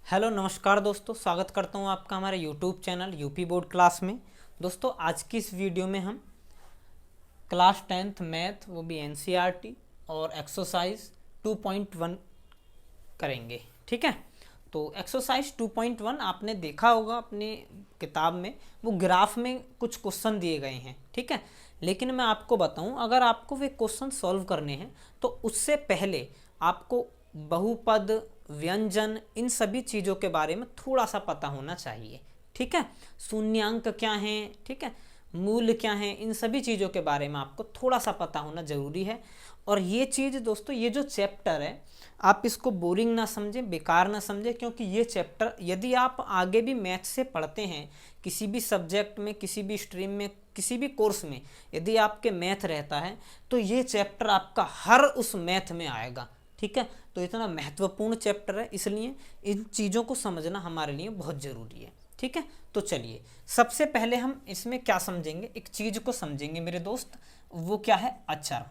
Hello नमस्कार दोस्तों, स्वागत करता हूं आपका हमारे YouTube channel UP board class में। दोस्तों आज की इस वीडियो में हम क्लास 10th मैथ वो भी एनसीईआरटी और एक्सरसाइज 2.1 करेंगे। ठीक है, तो एक्सरसाइज 2.1 आपने देखा होगा अपनी किताब में, वो ग्राफ में कुछ क्वेश्चन दिए गए हैं। ठीक है, लेकिन मैं आपको बताऊं, अगर आपको वे क्वेश्चन सॉल्व करने हैं तो उससे पहले आपको बहुपद, व्यंजन, इन सभी चीज़ों के बारे में थोड़ा सा पता होना चाहिए। ठीक है, शून्यांक क्या हैं, ठीक है, मूल क्या है, इन सभी चीज़ों के बारे में आपको थोड़ा सा पता होना जरूरी है। और ये चीज़ दोस्तों, ये जो चैप्टर है आप इसको बोरिंग ना समझें, बेकार ना समझें, क्योंकि ये चैप्टर यदि आप आगे भी मैथ से पढ़ते हैं, किसी भी सब्जेक्ट में, किसी भी स्ट्रीम में, किसी भी कोर्स में यदि आपके मैथ रहता है तो ये चैप्टर आपका हर उस मैथ में आएगा। ठीक है, तो इतना महत्वपूर्ण चैप्टर है, इसलिए इन चीज़ों को समझना हमारे लिए बहुत ज़रूरी है। ठीक है, तो चलिए सबसे पहले हम इसमें क्या समझेंगे, एक चीज़ को समझेंगे मेरे दोस्त, वो क्या है, अचर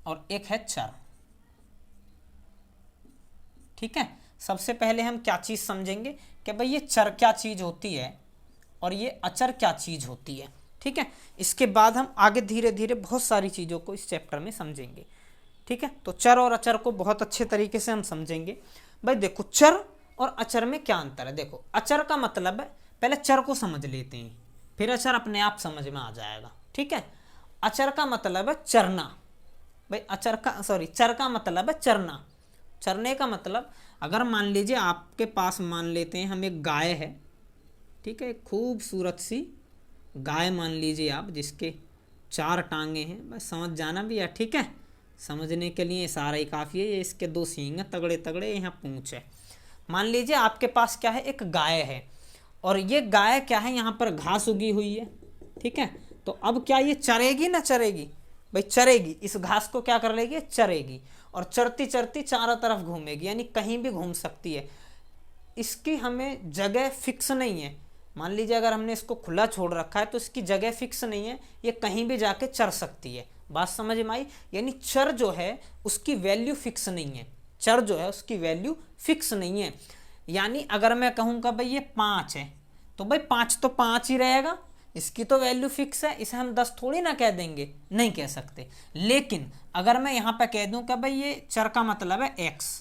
और एक है चर। ठीक है, सबसे पहले हम क्या चीज़ समझेंगे कि भाई ये चर क्या चीज़ होती है और ये अचर क्या चीज़ होती है। ठीक है, इसके बाद हम आगे धीरे धीरे बहुत सारी चीज़ों को इस चैप्टर में समझेंगे। ठीक है, तो चर और अचर को बहुत अच्छे तरीके से हम समझेंगे। भाई देखो, चर और अचर में क्या अंतर है। देखो, अचर का मतलब है, पहले चर को समझ लेते हैं फिर अचर अपने आप समझ में आ जाएगा। ठीक है, अचर का मतलब है चरना। भाई चर का मतलब है चरना। चरने का मतलब, अगर मान लीजिए आपके पास, मान लेते हैं हम एक गाय है। ठीक है, एक खूबसूरत सी गाय मान लीजिए आप, जिसके 4 टांगे हैं, बस समझ जाना भी है। ठीक है, समझने के लिए इशारा ही काफ़ी है। ये इसके 2 सींग हैं तगड़े तगड़े, यहाँ पूंछ है। मान लीजिए आपके पास क्या है, एक गाय है और ये गाय क्या है, यहाँ पर घास उगी हुई है। ठीक है, तो अब क्या ये चरेगी ना चरेगी, भाई चरेगी। इस घास को क्या कर लेगी, चरेगी, और चरती चरती चारों तरफ घूमेगी, यानी कहीं भी घूम सकती है। इसकी हमें जगह फिक्स नहीं है। मान लीजिए अगर हमने इसको खुला छोड़ रखा है तो इसकी जगह फिक्स नहीं है, ये कहीं भी जाके चर सकती है। बात समझ में आई, यानी चर जो है उसकी वैल्यू फिक्स नहीं है। चर जो है उसकी वैल्यू फिक्स नहीं है। यानी अगर मैं कहूँगा भाई ये 5 है, तो भाई 5 तो 5 ही रहेगा, इसकी तो वैल्यू फिक्स है, इसे हम 10 थोड़ी ना कह देंगे, नहीं कह सकते। लेकिन अगर मैं यहाँ पे कह दूँ कि भाई ये चर का मतलब है x,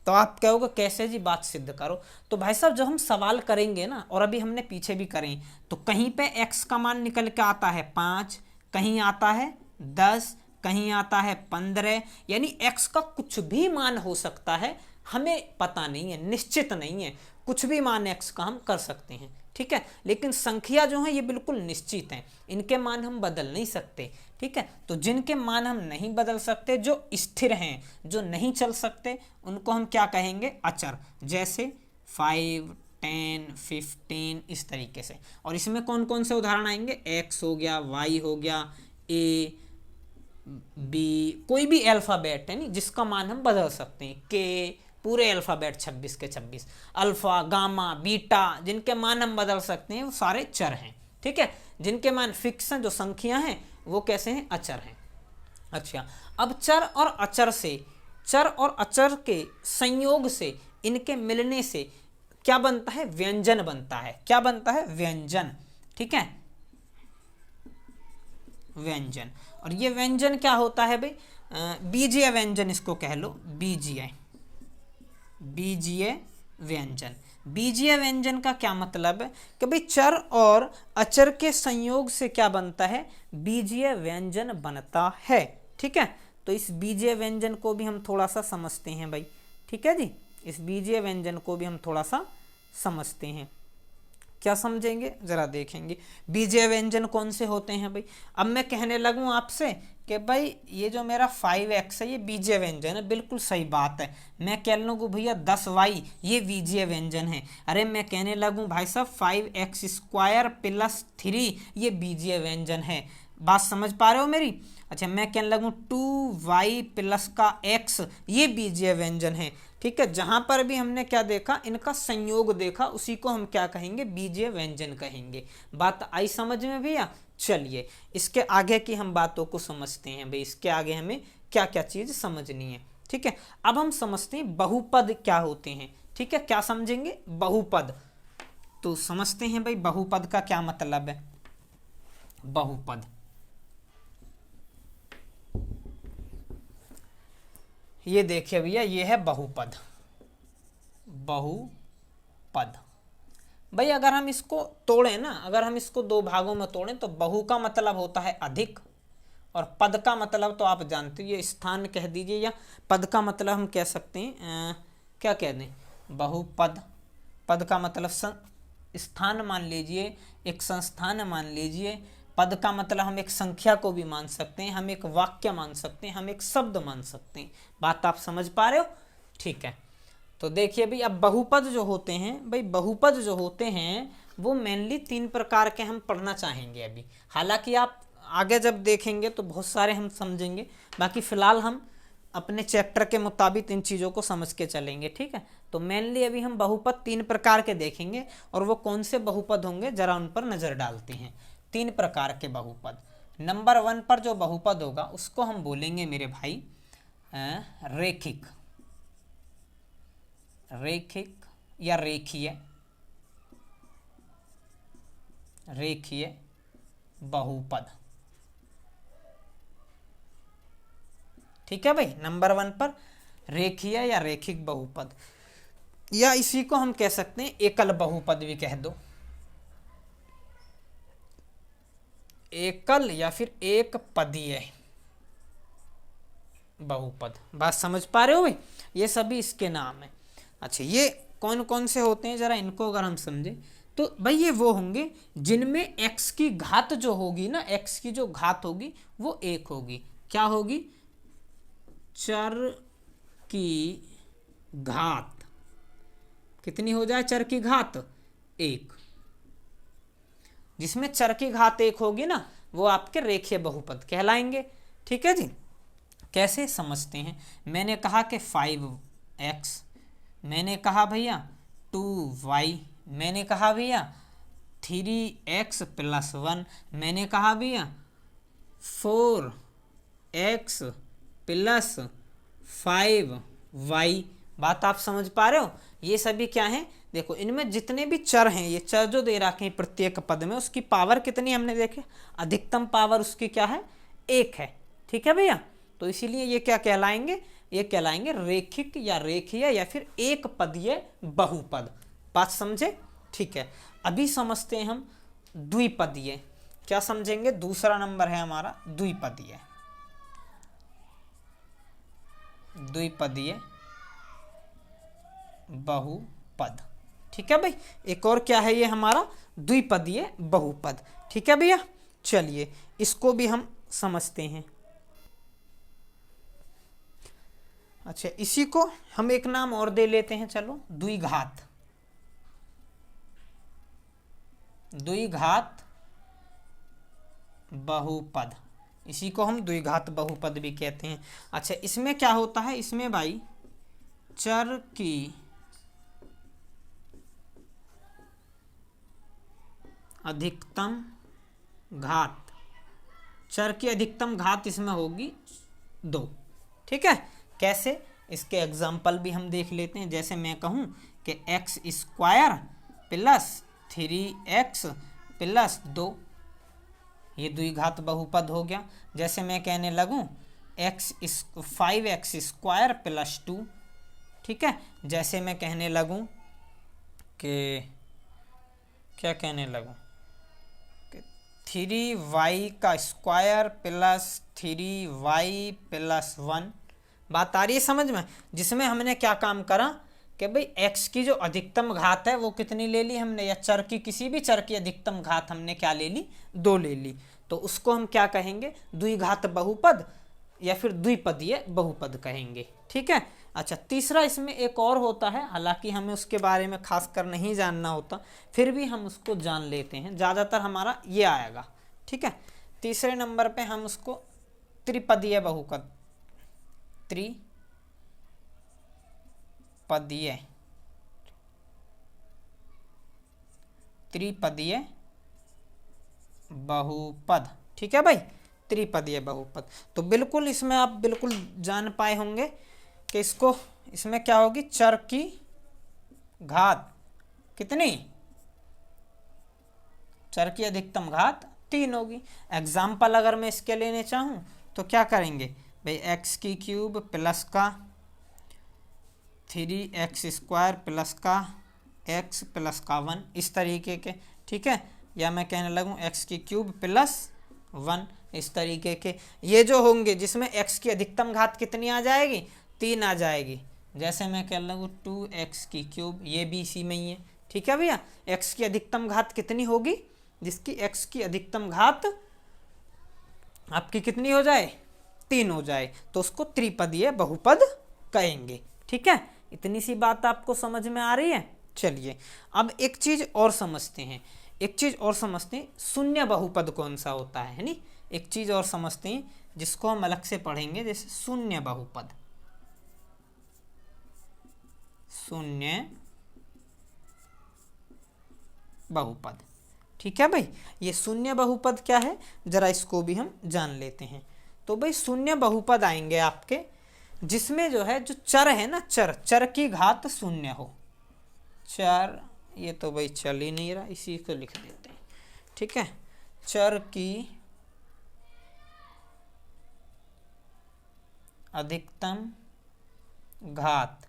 तो आप कहोगे कैसे जी, बात सिद्ध करो। तो भाई साहब जब हम सवाल करेंगे ना, और अभी हमने पीछे भी करें, तो कहीं पे x का मान निकल के आता है 5, कहीं आता है 10, कहीं आता है 15, यानी x का कुछ भी मान हो सकता है, हमें पता नहीं है, निश्चित नहीं है, कुछ भी मान x का हम कर सकते हैं। ठीक है, लेकिन संख्या जो है ये बिल्कुल निश्चित है, इनके मान हम बदल नहीं सकते। ठीक है, तो जिनके मान हम नहीं बदल सकते, जो स्थिर हैं, जो नहीं चल सकते, उनको हम क्या कहेंगे, अचर। जैसे 5, 10, 15, इस तरीके से। और इसमें कौन कौन से उदाहरण आएंगे, x हो गया, y हो गया, a, b, कोई भी अल्फाबेट है नहीं जिसका मान हम बदल सकते हैं, k, पूरे अल्फाबेट 26 के 26, अल्फा, गामा, बीटा, जिनके मान हम बदल सकते हैं वो सारे चर हैं। ठीक है, जिनके मान फिक्स हैं, जो संख्या हैं, वो कैसे हैं, अचर हैं। अच्छा, अब चर और अचर से, चर और अचर के संयोग से, इनके मिलने से क्या बनता है, व्यंजन बनता है। क्या बनता है, व्यंजन। ठीक है, व्यंजन। और ये व्यंजन क्या होता है भाई, बीजीय व्यंजन इसको कह लो, बीजीय व्यंजन। बीजीय व्यंजन का क्या मतलब है कि भाई चर और अचर के संयोग से क्या बनता है, बीजीय व्यंजन बनता है। ठीक है, तो इस बीजीय व्यंजन को भी हम थोड़ा सा समझते हैं भाई। ठीक है जी, इस बीजीय व्यंजन को भी हम थोड़ा सा समझते हैं। क्या समझेंगे, जरा देखेंगे बीजीय व्यंजन कौन से होते हैं भाई। अब मैं कहने लगूं आपसे कि भाई ये जो मेरा 5x है ये बीजीय व्यंजन है, बिल्कुल सही बात है। मैं कह लूँ भैया 10y ये बीजीय व्यंजन है। अरे मैं कहने लगूं भाई साहब 5x² + 3 ये बीजीय व्यंजन है। बात समझ पा रहे हो मेरी। अच्छा, मैं कहने लगूं 2y + x ये बीजीय व्यंजन है। ठीक है, जहां पर भी हमने क्या देखा, इनका संयोग देखा, उसी को हम क्या कहेंगे, बीजीय व्यंजन कहेंगे। बात आई समझ में भैया। चलिए इसके आगे की हम बातों को समझते हैं भाई, इसके आगे हमें क्या क्या चीज़ समझनी है। ठीक है, अब हम समझते हैं बहुपद क्या होते हैं। ठीक है, क्या समझेंगे? बहुपद। तो समझते हैं भाई बहुपद का क्या मतलब है। बहुपद, ये देखिए भैया, ये है बहुपद। बहुपद भाई अगर हम इसको तोड़ें ना, अगर हम इसको दो भागों में तोड़ें तो बहु का मतलब होता है अधिक, और पद का मतलब तो आप जानते हो, ये स्थान कह दीजिए, या पद का मतलब हम कह सकते हैं क्या कह दें, बहुपद। पद का मतलब स्थान मान लीजिए, एक संस्थान मान लीजिए। पद का मतलब हम एक संख्या को भी मान सकते हैं, हम एक वाक्य मान सकते हैं, हम एक शब्द मान सकते हैं। बात आप समझ पा रहे हो? ठीक है, तो देखिए भाई, अब बहुपद जो होते हैं भाई, बहुपद जो होते हैं वो मेनली 3 प्रकार के हम पढ़ना चाहेंगे अभी। हालांकि आप आगे जब देखेंगे तो बहुत सारे हम समझेंगे, बाकी फिलहाल हम अपने चैप्टर के मुताबिक इन चीज़ों को समझ के चलेंगे। ठीक है, तो मेनली अभी हम बहुपद 3 प्रकार के देखेंगे, और वो कौन से बहुपद होंगे जरा उन पर नज़र डालते हैं। 3 प्रकार के बहुपद। नंबर 1 पर जो बहुपद होगा उसको हम बोलेंगे मेरे भाई रेखिक। रेखिक या रेखीय, रेखीय बहुपद। ठीक है भाई, नंबर 1 पर रेखीय या रेखिक बहुपद, या इसी को हम कह सकते हैं एकल बहुपद भी कह दो। एकल या फिर एक पदीय बहुपद। बात समझ पा रहे हो भाई? ये सभी इसके नाम है। अच्छा, ये कौन कौन से होते हैं जरा इनको अगर हम समझें तो भाई ये वो होंगे जिनमें x की घात जो होगी ना, x की जो घात होगी वो 1 होगी। क्या होगी? चर की घात कितनी हो जाए? चर की घात 1। जिसमें चर की घात 1 होगी ना, वो आपके रेखीय बहुपद कहलाएंगे। ठीक है जी, कैसे समझते हैं? मैंने कहा कि 5x, मैंने कहा भैया 2y, मैंने कहा भैया 3x + 1, मैंने कहा भैया 4x + 5y। बात आप समझ पा रहे हो? ये सभी क्या है? देखो, इनमें जितने भी चर हैं, ये चर जो दे रखे हैं प्रत्येक पद में, उसकी पावर कितनी हमने देखे, अधिकतम पावर उसकी क्या है? 1 है। ठीक है भैया, तो इसीलिए ये क्या कहलाएंगे? ये कहलाएंगे रेखिक या रेखीय या फिर एक पदीय बहुपद। बात समझे? ठीक है, अभी समझते हैं हम द्विपदीय। क्या समझेंगे? दूसरा नंबर है हमारा द्विपदीय। द्विपदीय बहुपद। ठीक है भाई, एक और क्या है ये हमारा द्विपदीय बहुपद। ठीक है भैया, चलिए इसको भी हम समझते हैं। अच्छा, इसी को हम एक नाम और दे लेते हैं, चलो, द्विघात। द्विघात बहुपद, इसी को हम द्विघात बहुपद भी कहते हैं। अच्छा, इसमें क्या होता है? इसमें भाई चर की अधिकतम घात, चर की अधिकतम घात इसमें होगी 2। ठीक है, कैसे? इसके एग्जाम्पल भी हम देख लेते हैं। जैसे मैं कहूँ कि x² + 3x + 2, ये द्विघात बहुपद हो गया। जैसे मैं कहने लगूँ 5x² + 2। ठीक है, जैसे मैं कहने लगूँ कि क्या कहने लगूँ कि 3y² + 3y + 1। बात आ रही है समझ में? जिसमें हमने क्या काम करा कि भाई x की जो अधिकतम घात है वो कितनी ले ली हमने, या चर की, किसी भी चर की अधिकतम घात हमने क्या ले ली? 2 ले ली। तो उसको हम क्या कहेंगे? द्विघात बहुपद या फिर द्विपदीय बहुपद कहेंगे। ठीक है। अच्छा, तीसरा इसमें एक और होता है, हालांकि हमें उसके बारे में खास कर नहीं जानना होता, फिर भी हम उसको जान लेते हैं। ज़्यादातर हमारा ये आएगा। ठीक है, तीसरे नंबर पे हम उसको त्रिपदीय बहुपद, त्रिपदीय बहुपद। ठीक है भाई, त्रिपदीय बहुपद। तो बिल्कुल इसमें आप बिल्कुल जान पाए होंगे कि इसको, इसमें क्या होगी, चर की घात कितनी, चर की अधिकतम घात 3 होगी। एग्जाम्पल अगर मैं इसके लेने चाहूँ तो क्या करेंगे भाई, एक्स की क्यूब प्लस का 3x² प्लस का x प्लस का 1, इस तरीके के, ठीक है। या मैं कहने लगूँ एक्स की क्यूब प्लस 1, इस तरीके के ये जो होंगे, जिसमें x की अधिकतम घात कितनी आ जाएगी, 3 आ जाएगी। जैसे मैं कह लगूँ 2x की क्यूब, ये भी इसी में ही है, ठीक है भैया। x की अधिकतम घात कितनी होगी, जिसकी x की अधिकतम घात आपकी कितनी हो जाए, 3 हो जाए, तो उसको त्रिपदीय बहुपद कहेंगे, ठीक है। इतनी सी बात आपको समझ में आ रही है। चलिए अब एक चीज और समझते हैं, एक चीज और समझते हैं, शून्य बहुपद कौन सा होता है नहीं, एक चीज और समझते हैं जिसको हम अलग से पढ़ेंगे, जैसे शून्य बहुपद, शून्य बहुपद, ठीक है भाई। ये शून्य बहुपद क्या है, जरा इसको भी हम जान लेते हैं। तो भाई शून्य बहुपद आएंगे आपके जिसमें जो है, जो चर है ना, चर की घात शून्य हो, चर, ये तो भाई चल ही नहीं रहा, इसी को लिख देते हैं, ठीक है। चर की अधिकतम घात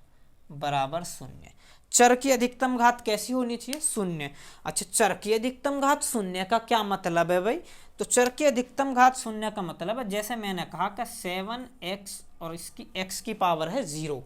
बराबर शून्य। चर की अधिकतम घात कैसी होनी चाहिए, शून्य। अच्छा, चर की अधिकतम घात शून्य का क्या मतलब है भाई, तो चर की अधिकतम घात शून्य का मतलब है, जैसे मैंने कहा कि 7x और इसकी x की पावर है 0,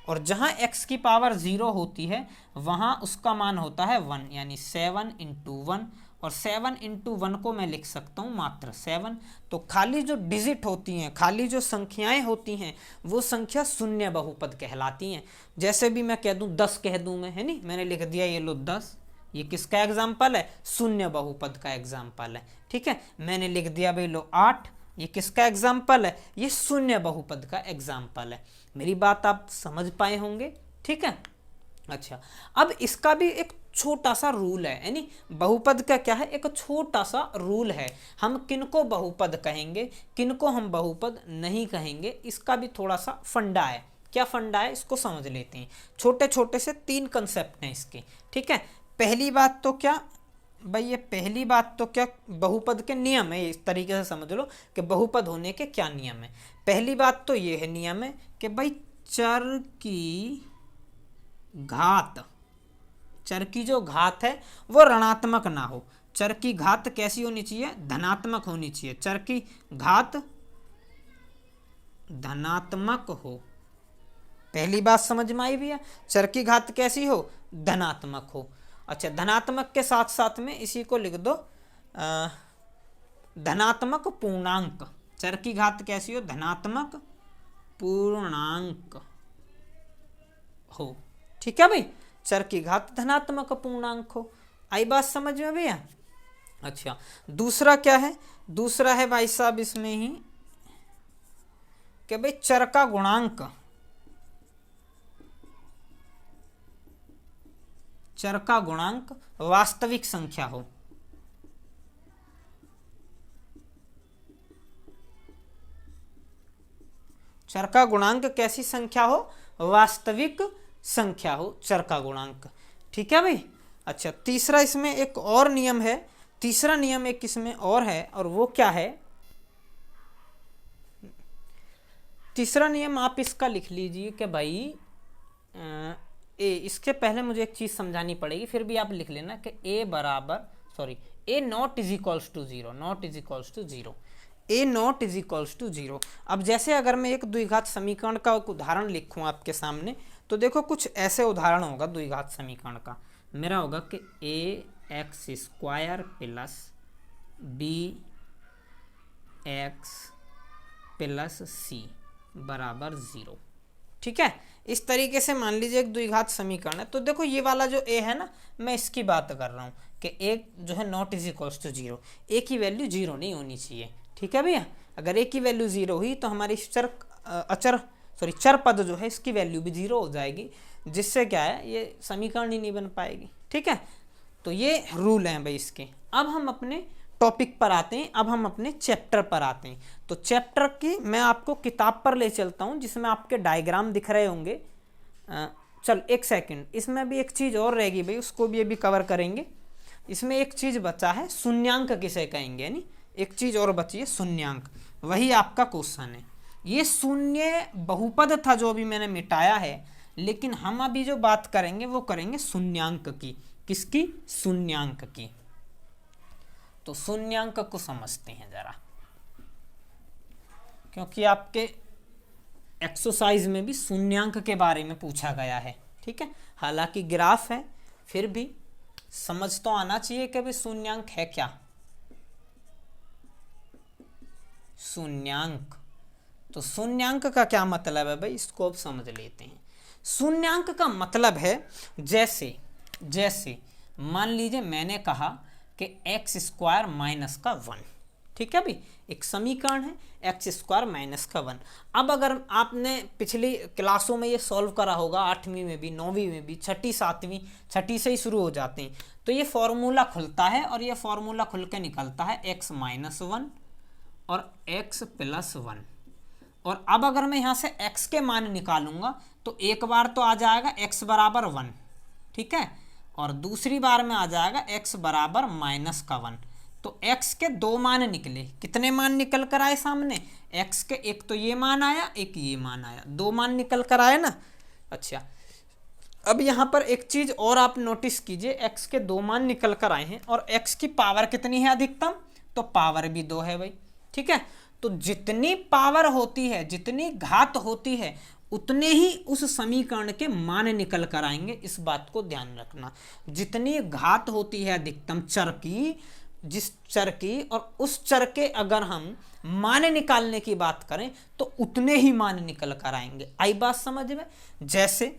और जहां x की पावर 0 होती है वहां उसका मान होता है 1, यानी 7 × 1, और 7 × 1 को मैं लिख सकता हूँ मात्र 7। तो खाली जो डिजिट होती हैं, खाली जो संख्याएं होती हैं, वो संख्या शून्य बहुपद कहलाती हैं। जैसे भी मैं कह दूँ 10 कह दूँ मैं, है नहीं, मैंने लिख दिया ये लो 10, ये किसका एग्जाम्पल है, शून्य बहुपद का एग्जाम्पल है, ठीक है। मैंने लिख दिया भाई लो 8, ये किसका एग्जाम्पल है, ये शून्य बहुपद का एग्जाम्पल है। मेरी बात आप समझ पाए होंगे, ठीक है। अच्छा, अब इसका भी एक छोटा सा रूल है, यानी बहुपद का क्या है, एक छोटा सा रूल है। हम किनको बहुपद कहेंगे, किनको हम बहुपद नहीं कहेंगे, इसका भी थोड़ा सा फंडा है। क्या फंडा है, इसको समझ लेते हैं। छोटे छोटे से 3 कंसेप्ट हैं इसके, ठीक है। पहली बात तो क्या भाई, ये पहली बात तो क्या, बहुपद के नियम है, इस तरीके से समझ लो कि बहुपद होने के क्या नियम है। पहली बात तो ये है, नियम है कि भाई चर की घात, चर की जो घात है वो ऋणात्मक ना हो। चर की घात कैसी होनी चाहिए, धनात्मक होनी चाहिए। चर की घात धनात्मक हो, पहली बात समझ में आई भैया। चर की घात कैसी हो, धनात्मक हो। अच्छा, धनात्मक के साथ साथ में इसी को लिख दो धनात्मक पूर्णांक। चर की घात कैसी हो, धनात्मक पूर्णांक हो, ठीक है भाई। चर की घात धनात्मक पूर्णांक हो, आई बात समझ में भैया। अच्छा, दूसरा क्या है, दूसरा है भाई साहब इसमें ही कि भाई चर का गुणांक, चर का गुणांक वास्तविक संख्या हो। चर का गुणांक कैसी संख्या हो, वास्तविक संख्या हो चर का गुणांक, ठीक है भाई। अच्छा, तीसरा इसमें एक और नियम है, तीसरा नियम एक इसमें और है, और वो क्या है, तीसरा नियम आप इसका लिख लीजिए कि भाई ए, इसके पहले मुझे एक चीज समझानी पड़ेगी, फिर भी आप लिख लेना कि ए बराबर, sorry, a not is equals to 0, not is equals to 0, a not is equals to 0। अब जैसे अगर मैं एक द्विघात समीकरण का एक उदाहरण लिखूं आपके सामने, तो देखो कुछ ऐसे उदाहरण होगा द्विघात समीकरण का। मेरा होगा कि ax² plus bx plus c बराबर 0, ठीक है। इस तरीके से मान लीजिए एक द्विघात समीकरण है। तो देखो ये वाला जो a है ना, मैं इसकी बात कर रहा हूँ कि a जो है not is equals to 0, a की वैल्यू 0 नहीं होनी चाहिए, ठीक है भैया। अगर a की वैल्यू 0 हुई तो हमारी चर पद जो है इसकी वैल्यू भी 0 हो जाएगी, जिससे क्या है, ये समीकरण ही नहीं बन पाएगी, ठीक है। तो ये रूल है भाई इसके। अब हम अपने टॉपिक पर आते हैं, अब हम अपने चैप्टर पर आते हैं। तो चैप्टर की मैं आपको किताब पर ले चलता हूँ जिसमें आपके डायग्राम दिख रहे होंगे। चल एक सेकंड, इसमें भी एक चीज़ और रहेगी भाई, उसको भी अभी कवर करेंगे। इसमें एक चीज़ बचा है, शून्यांक किसे कहेंगे, यानी एक चीज़ और बची है, शून्यांक। वही आपका क्वेश्चन है। ये शून्य बहुपद था जो अभी मैंने मिटाया है, लेकिन हम अभी जो बात करेंगे वो करेंगे शून्यांक की। किसकी? शून्यांक की। तो शून्यांक को समझते हैं जरा, क्योंकि आपके एक्सरसाइज में भी शून्यांक के बारे में पूछा गया है। ठीक है, हालांकि ग्राफ है, फिर भी समझ तो आना चाहिए कि भाई शून्यांक है क्या। शून्यांक, तो शून्यांक का क्या मतलब है भाई, इसको अब समझ लेते हैं। शून्यांक का मतलब है, जैसे मान लीजिए मैंने कहा कि एक्स स्क्वायर माइनस का 1, ठीक है भाई, एक समीकरण है एक्स स्क्वायर माइनस का 1। अब अगर आपने पिछली क्लासों में ये सॉल्व करा होगा, 8वीं में भी, 9वीं में भी, 6ठी 7वीं, 6ठी से ही शुरू हो जाते हैं, तो ये फॉर्मूला खुलता है और ये फॉर्मूला खुल के निकलता है एक्स माइनस 1 और एक्स प्लस 1। और अब अगर मैं यहाँ से x के मान निकालूंगा तो एक बार तो आ जाएगा x बराबर 1, ठीक है, और दूसरी बार में आ जाएगा x बराबर माइनस का 1। तो x के दो मान निकले। कितने मान निकल कर आए सामने? x के एक तो ये मान आया, एक ये मान आया, दो मान निकल कर आए ना। अच्छा, अब यहाँ पर एक चीज़ और आप नोटिस कीजिए, x के दो मान निकल कर आए हैं और x की पावर कितनी है अधिकतम? तो पावर भी 2 है भाई, ठीक है। तो जितनी पावर होती है, जितनी घात होती है, उतने ही उस समीकरण के मान निकल कर आएंगे। इस बात को ध्यान रखना, जितनी घात होती है अधिकतम चर की, जिस चर की, और उस चर के अगर हम मान निकालने की बात करें तो उतने ही मान निकल कर आएंगे। आई बात समझ में? जैसे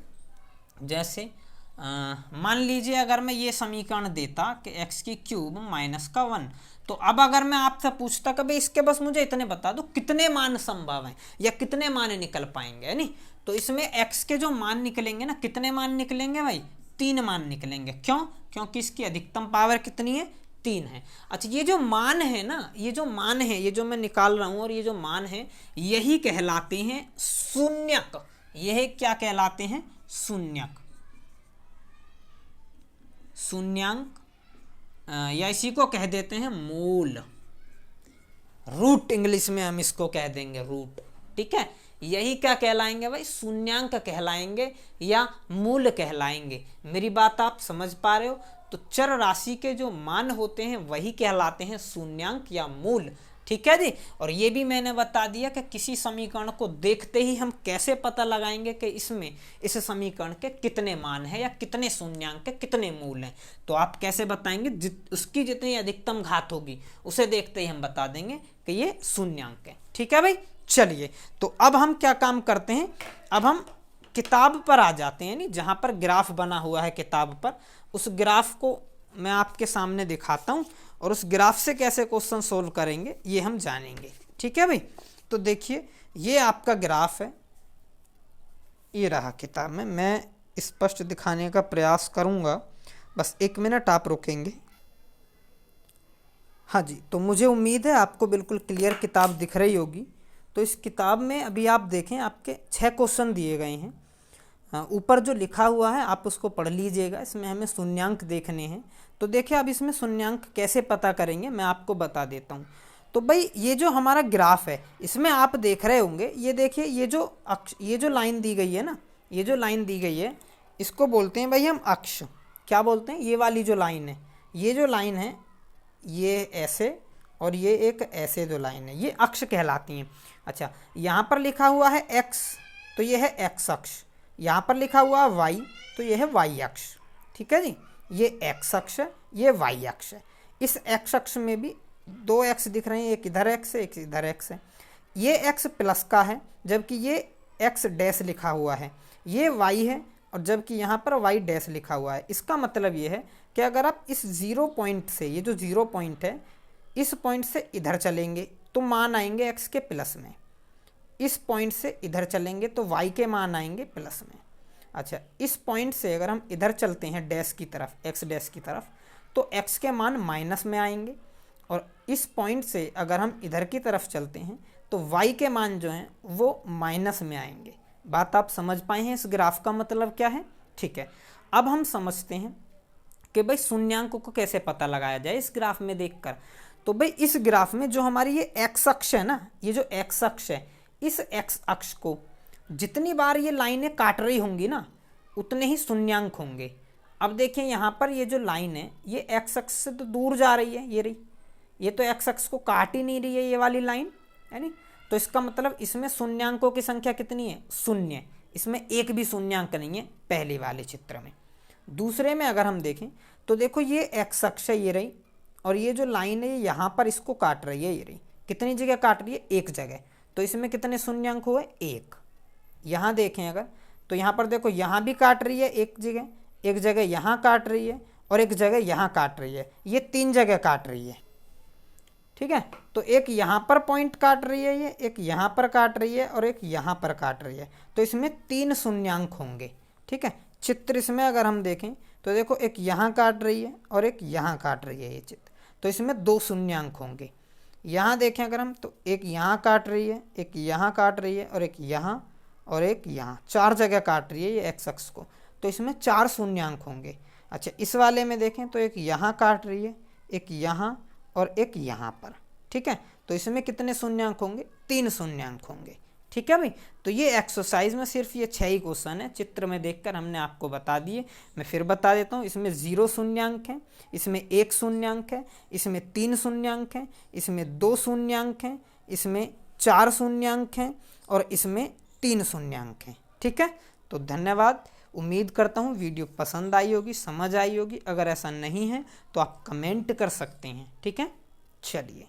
मान लीजिए अगर मैं ये समीकरण देता कि एक्स की क्यूब माइनस का 1, तो अब अगर मैं आपसे पूछता कि भाई इसके बस मुझे इतने बता दो कितने मान संभव हैं या कितने मान निकल पाएंगे, है नहीं, तो इसमें x के जो मान निकलेंगे ना, कितने मान निकलेंगे भाई? 3 मान निकलेंगे। क्यों? क्योंकि इसकी अधिकतम पावर कितनी है? 3 है। अच्छा, ये जो मान है ना, ये जो मान है, ये जो मैं निकाल रहा हूं और ये जो मान है, यही कहलाते हैं शून्यक। यह क्या कहलाते हैं? शून्यक, शून्यांक, या इसी को कह देते हैं मूल। रूट इंग्लिश में हम इसको कह देंगे रूट, ठीक है। यही क्या कहलाएंगे भाई? शून्यांक कहलाएंगे या मूल कहलाएंगे। मेरी बात आप समझ पा रहे हो? तो चर राशि के जो मान होते हैं वही कहलाते हैं शून्यांक या मूल, ठीक है जी। और ये भी मैंने बता दिया कि किसी समीकरण को देखते ही हम कैसे पता लगाएंगे कि इसमें इस समीकरण के कितने मान हैं या कितने शून्यांक के कितने मूल हैं। तो आप कैसे बताएंगे? उसकी जितनी अधिकतम घात होगी उसे देखते ही हम बता देंगे कि ये शून्यांक है, ठीक है भाई। चलिए, तो अब हम क्या काम करते हैं, अब हम किताब पर आ जाते हैं, नहीं जहाँ पर ग्राफ बना हुआ है किताब पर, उस ग्राफ को मैं आपके सामने दिखाता हूँ और उस ग्राफ से कैसे क्वेश्चन सोल्व करेंगे ये हम जानेंगे, ठीक है भाई। तो देखिए, ये आपका ग्राफ है, ये रहा किताब में। मैं स्पष्ट दिखाने का प्रयास करूँगा, बस 1 मिनट आप रुकेंगे। हाँ जी, तो मुझे उम्मीद है आपको बिल्कुल क्लियर किताब दिख रही होगी। तो इस किताब में अभी आप देखें, आपके 6 क्वेश्चन दिए गए हैं। ऊपर जो लिखा हुआ है आप उसको पढ़ लीजिएगा। इसमें हमें शून्यांक देखने हैं। तो देखिए, अब इसमें शून्यांक कैसे पता करेंगे मैं आपको बता देता हूँ। तो भाई ये जो हमारा ग्राफ है, इसमें आप देख रहे होंगे, ये देखिए, ये जो लाइन दी गई है ना, ये जो लाइन दी गई है, इसको बोलते हैं भाई हम अक्ष। क्या बोलते हैं? ये वाली जो लाइन है, ये जो लाइन है, ये ऐसे, और ये एक ऐसे जो लाइन है, ये अक्ष कहलाती हैं। अच्छा, यहाँ पर लिखा हुआ है x, तो ये है x अक्ष। यहाँ पर लिखा हुआ है y, तो ये है y अक्ष, ठीक है जी। ये x अक्ष है, ये y अक्ष है। इस x अक्ष में भी 2 x दिख रहे हैं, एक इधर x है, एक इधर x है। ये x प्लस का है, जबकि ये x डैश लिखा हुआ है। ये y है, और जबकि यहाँ पर y डैश लिखा हुआ है। इसका मतलब ये है कि अगर आप इस 0 पॉइंट से, ये जो 0 पॉइंट है, इस पॉइंट से इधर चलेंगे तो मान आएंगे x के प्लस में। इस पॉइंट से इधर चलेंगे तो y के मान आएंगे प्लस में। अच्छा, इस पॉइंट से अगर हम इधर चलते हैं डैश की तरफ, x डैश की तरफ, तो x के मान माइनस में आएंगे। और इस पॉइंट से अगर हम इधर की तरफ चलते हैं तो y के मान जो हैं वो माइनस में आएंगे। बात आप समझ पाए हैं इस ग्राफ का मतलब क्या है? ठीक है, अब हम समझते हैं कि भाई शून्यांकों को कैसे पता लगाया जाए इस ग्राफ में देखकर। तो भाई इस ग्राफ में जो हमारी ये x अक्ष है ना, ये जो x अक्ष है, इस x अक्ष को जितनी बार ये लाइनें काट रही होंगी ना उतने ही शून्यांक होंगे। अब देखिए यहाँ पर ये जो लाइन है ये x अक्ष से तो दूर जा रही है, ये रही, ये तो x अक्ष को काट ही नहीं रही है ये वाली लाइन, है नी? तो इसका मतलब इसमें शून्यांकों की संख्या कितनी है? शून्य। इसमें एक भी शून्यांक नहीं है पहले वाले चित्र में। दूसरे में अगर हम देखें तो देखो ये x अक्ष है, ये रही, और ये जो लाइन है यहाँ पर इसको काट रही है, ये रही। कितनी जगह काट रही है? एक जगह। तो इसमें कितने शून्यांक हुए? एक। यहाँ देखें अगर तो यहाँ पर देखो यहाँ भी काट रही है एक जगह यहाँ काट रही है और एक जगह यहाँ काट रही है, ये 3 जगह काट रही है। ठीक है, तो एक यहाँ पर पॉइंट काट रही है, ये एक यहाँ पर काट रही है और एक यहाँ पर काट रही है, तो इसमें 3 शून्यांक होंगे। ठीक है, चित्र इसमें अगर हम देखें तो देखो एक यहाँ काट रही है और एक यहाँ काट रही है ये चित्र, तो इसमें 2 शून्यांक होंगे। यहाँ देखें अगर हम तो एक यहाँ काट रही है, एक यहाँ काट रही है और एक यहाँ और एक यहाँ, 4 जगह काट रही है ये x अक्ष को, तो इसमें 4 शून्यांक होंगे। अच्छा, इस वाले में देखें तो एक यहाँ काट रही है, एक यहाँ और एक यहाँ पर। ठीक है, तो इसमें कितने शून्यांक होंगे? 3 शून्यांक होंगे। ठीक है भाई, तो ये एक्सरसाइज में सिर्फ ये 6 ही क्वेश्चन है, चित्र में देखकर हमने आपको बता दिए। मैं फिर बता देता हूँ, इसमें 0 शून्यांक है, इसमें 1 शून्यांक है, इसमें 3 शून्यांक है, इसमें 2 शून्यांक हैं, इसमें 4 शून्यांक हैं और इसमें 3 शून्यांक हैं। ठीक है, तो धन्यवाद। उम्मीद करता हूँ वीडियो पसंद आई होगी, समझ आई होगी। अगर ऐसा नहीं है तो आप कमेंट कर सकते हैं। ठीक है, चलिए।